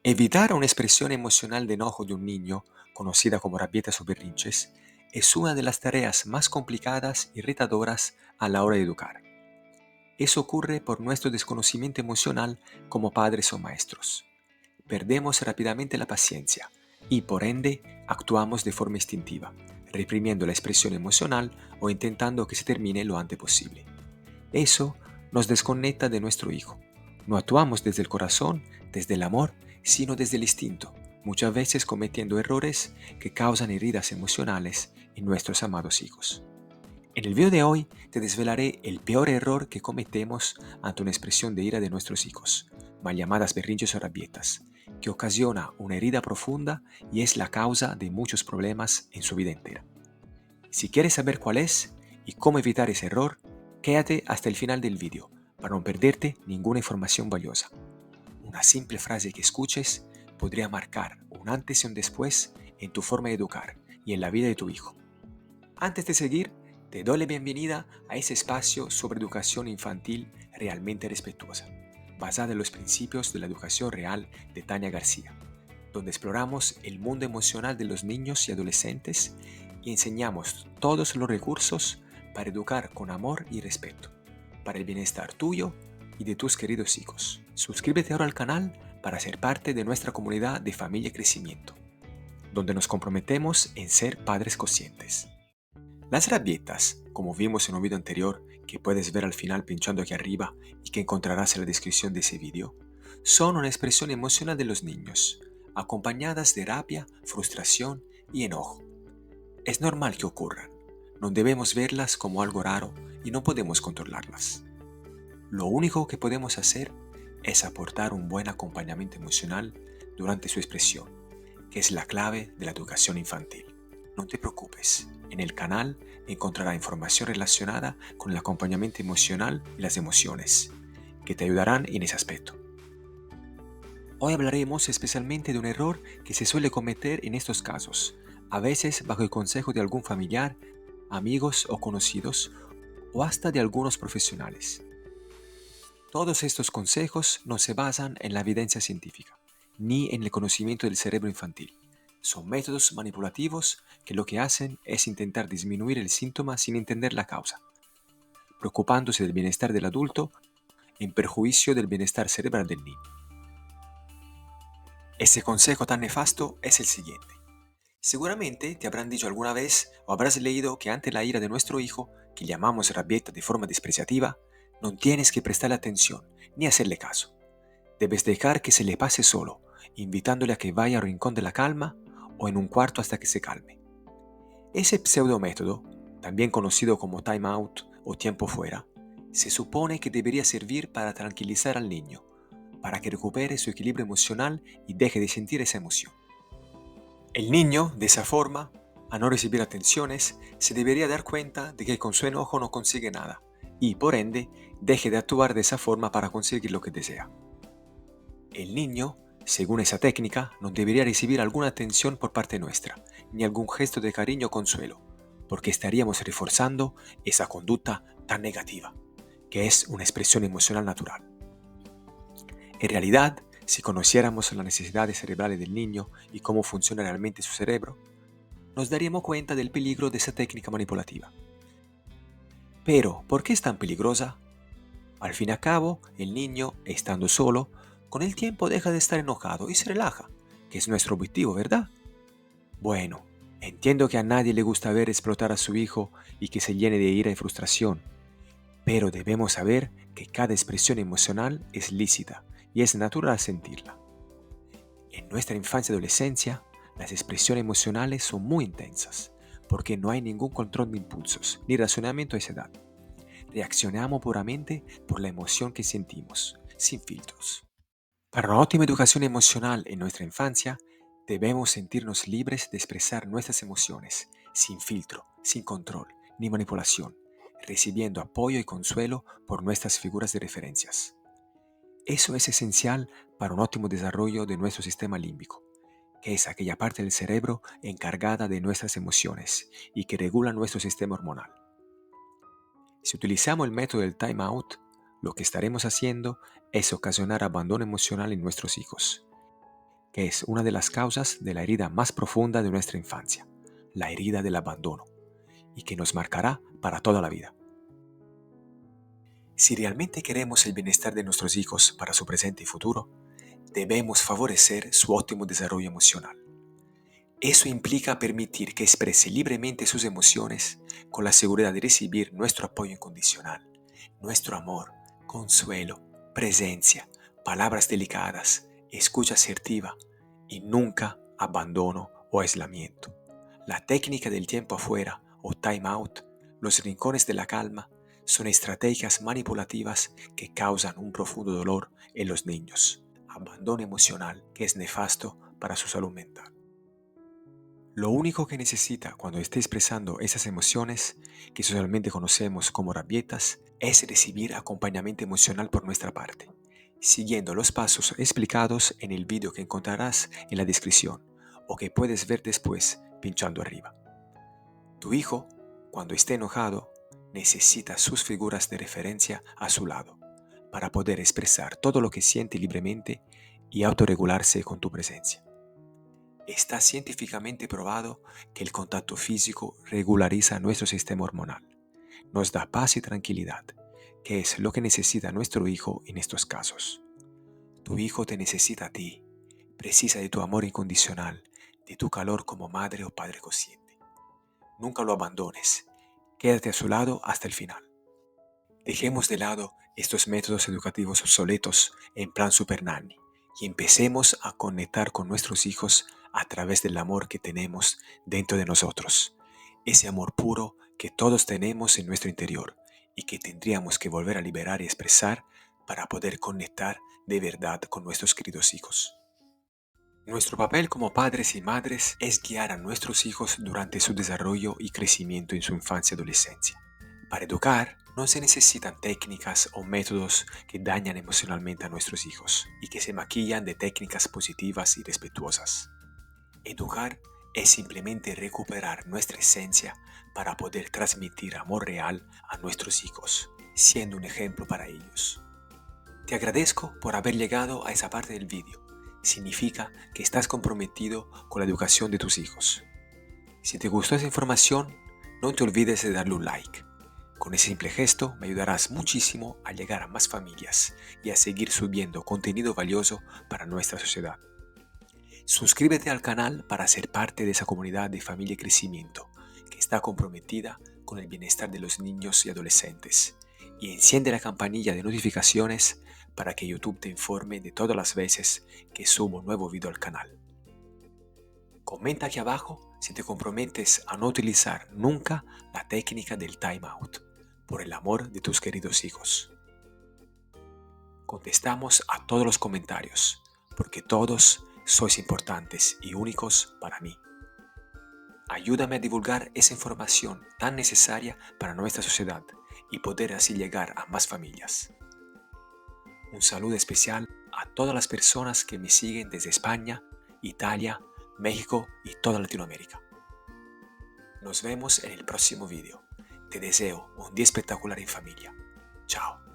Evitar una expresión emocional de enojo de un niño, conocida como rabietas o berrinches, es una de las tareas más complicadas y retadoras a la hora de educar. Eso ocurre por nuestro desconocimiento emocional como padres o maestros. Perdemos rápidamente la paciencia y por ende actuamos de forma instintiva, reprimiendo la expresión emocional o intentando que se termine lo antes posible. Eso nos desconecta de nuestro hijo. No actuamos desde el corazón, desde el amor, sino desde el instinto, muchas veces cometiendo errores que causan heridas emocionales en nuestros amados hijos. En el video de hoy te desvelaré el peor error que cometemos ante una expresión de ira de nuestros hijos, mal llamadas berrinches o rabietas, que ocasiona una herida profunda y es la causa de muchos problemas en su vida entera. Si quieres saber cuál es y cómo evitar ese error, quédate hasta el final del video para no perderte ninguna información valiosa. Una simple frase que escuches podría marcar un antes y un después en tu forma de educar y en la vida de tu hijo. Antes de seguir, te doy la bienvenida a ese espacio sobre educación infantil realmente respetuosa, basada en los principios de la educación real de Tania García, donde exploramos el mundo emocional de los niños y adolescentes y enseñamos todos los recursos para educar con amor y respeto, para el bienestar tuyo y de tus queridos hijos. Suscríbete ahora al canal para ser parte de nuestra comunidad de familia y crecimiento, donde nos comprometemos en ser padres conscientes. Las rabietas, como vimos en un video anterior que puedes ver al final pinchando aquí arriba y que encontrarás en la descripción de ese video, son una expresión emocional de los niños, acompañadas de rabia, frustración y enojo. Es normal que ocurran, no debemos verlas como algo raro y no podemos controlarlas. Lo único que podemos hacer es aportar un buen acompañamiento emocional durante su expresión, que es la clave de la educación infantil. No te preocupes, en el canal encontrarás información relacionada con el acompañamiento emocional y las emociones, que te ayudarán en ese aspecto. Hoy hablaremos especialmente de un error que se suele cometer en estos casos, a veces bajo el consejo de algún familiar, amigos o conocidos, o hasta de algunos profesionales. Todos estos consejos no se basan en la evidencia científica, ni en el conocimiento del cerebro infantil. Son métodos manipulativos que lo que hacen es intentar disminuir el síntoma sin entender la causa, preocupándose del bienestar del adulto en perjuicio del bienestar cerebral del niño. Ese consejo tan nefasto es el siguiente. Seguramente te habrán dicho alguna vez o habrás leído que ante la ira de nuestro hijo, que llamamos rabieta de forma despreciativa, no tienes que prestarle atención ni hacerle caso. Debes dejar que se le pase solo, invitándole a que vaya al rincón de la calma o en un cuarto hasta que se calme. Ese pseudométodo, también conocido como time out o tiempo fuera, se supone que debería servir para tranquilizar al niño, para que recupere su equilibrio emocional y deje de sentir esa emoción. El niño, de esa forma, a no recibir atenciones, se debería dar cuenta de que con su enojo no consigue nada y, por ende, deje de actuar de esa forma para conseguir lo que desea. El niño, según esa técnica, no debería recibir alguna atención por parte nuestra, ni algún gesto de cariño o consuelo, porque estaríamos reforzando esa conducta tan negativa, que es una expresión emocional natural. En realidad, si conociéramos las necesidades cerebrales del niño y cómo funciona realmente su cerebro, nos daríamos cuenta del peligro de esa técnica manipulativa. Pero, ¿por qué es tan peligrosa? Al fin y al cabo, el niño, estando solo, con el tiempo deja de estar enojado y se relaja, que es nuestro objetivo, ¿verdad? Bueno, entiendo que a nadie le gusta ver explotar a su hijo y que se llene de ira y frustración, pero debemos saber que cada expresión emocional es lícita y es natural sentirla. En nuestra infancia y adolescencia, las expresiones emocionales son muy intensas, porque no hay ningún control de impulsos ni razonamiento a esa edad. Reaccionamos puramente por la emoción que sentimos, sin filtros. Para una óptima educación emocional en nuestra infancia, debemos sentirnos libres de expresar nuestras emociones, sin filtro, sin control ni manipulación, recibiendo apoyo y consuelo por nuestras figuras de referencias. Eso es esencial para un óptimo desarrollo de nuestro sistema límbico, que es aquella parte del cerebro encargada de nuestras emociones y que regula nuestro sistema hormonal. Si utilizamos el método del time out, lo que estaremos haciendo es ocasionar abandono emocional en nuestros hijos, que es una de las causas de la herida más profunda de nuestra infancia, la herida del abandono, y que nos marcará para toda la vida. Si realmente queremos el bienestar de nuestros hijos para su presente y futuro, debemos favorecer su óptimo desarrollo emocional. Eso implica permitir que exprese libremente sus emociones con la seguridad de recibir nuestro apoyo incondicional, nuestro amor, consuelo, presencia, palabras delicadas, escucha asertiva y nunca abandono o aislamiento. La técnica del tiempo afuera o time out, los rincones de la calma, son estrategias manipulativas que causan un profundo dolor en los niños, abandono emocional que es nefasto para su salud mental. Lo único que necesita cuando esté expresando esas emociones, que socialmente conocemos como rabietas, es recibir acompañamiento emocional por nuestra parte, siguiendo los pasos explicados en el vídeo que encontrarás en la descripción o que puedes ver después pinchando arriba. Tu hijo, cuando esté enojado, necesita sus figuras de referencia a su lado para poder expresar todo lo que siente libremente y autorregularse con tu presencia. Está científicamente probado que el contacto físico regulariza nuestro sistema hormonal, nos da paz y tranquilidad, que es lo que necesita nuestro hijo en estos casos. Tu hijo te necesita a ti, precisa de tu amor incondicional, de tu calor como madre o padre consciente. Nunca lo abandones, quédate a su lado hasta el final. Dejemos de lado estos métodos educativos obsoletos en plan Super Nanny y empecemos a conectar con nuestros hijos a través del amor que tenemos dentro de nosotros, ese amor puro que todos tenemos en nuestro interior y que tendríamos que volver a liberar y expresar para poder conectar de verdad con nuestros queridos hijos. Nuestro papel como padres y madres es guiar a nuestros hijos durante su desarrollo y crecimiento en su infancia y adolescencia. Para educar, no se necesitan técnicas o métodos que dañan emocionalmente a nuestros hijos y que se maquillan de técnicas positivas y respetuosas. Educar es simplemente recuperar nuestra esencia para poder transmitir amor real a nuestros hijos, siendo un ejemplo para ellos. Te agradezco por haber llegado a esa parte del vídeo. Significa que estás comprometido con la educación de tus hijos. Si te gustó esa información, no te olvides de darle un like. Con ese simple gesto me ayudarás muchísimo a llegar a más familias y a seguir subiendo contenido valioso para nuestra sociedad. Suscríbete al canal para ser parte de esa comunidad de familia y crecimiento que está comprometida con el bienestar de los niños y adolescentes y enciende la campanilla de notificaciones para que YouTube te informe de todas las veces que subo un nuevo video al canal. Comenta aquí abajo si te comprometes a no utilizar nunca la técnica del time out, por el amor de tus queridos hijos. Contestamos a todos los comentarios, porque todos sois importantes y únicos para mí. Ayúdame a divulgar esa información tan necesaria para nuestra sociedad y poder así llegar a más familias. Un saludo especial a todas las personas que me siguen desde España, Italia, México y toda Latinoamérica. Nos vemos en el próximo video. Te deseo un día espectacular en familia. Chao.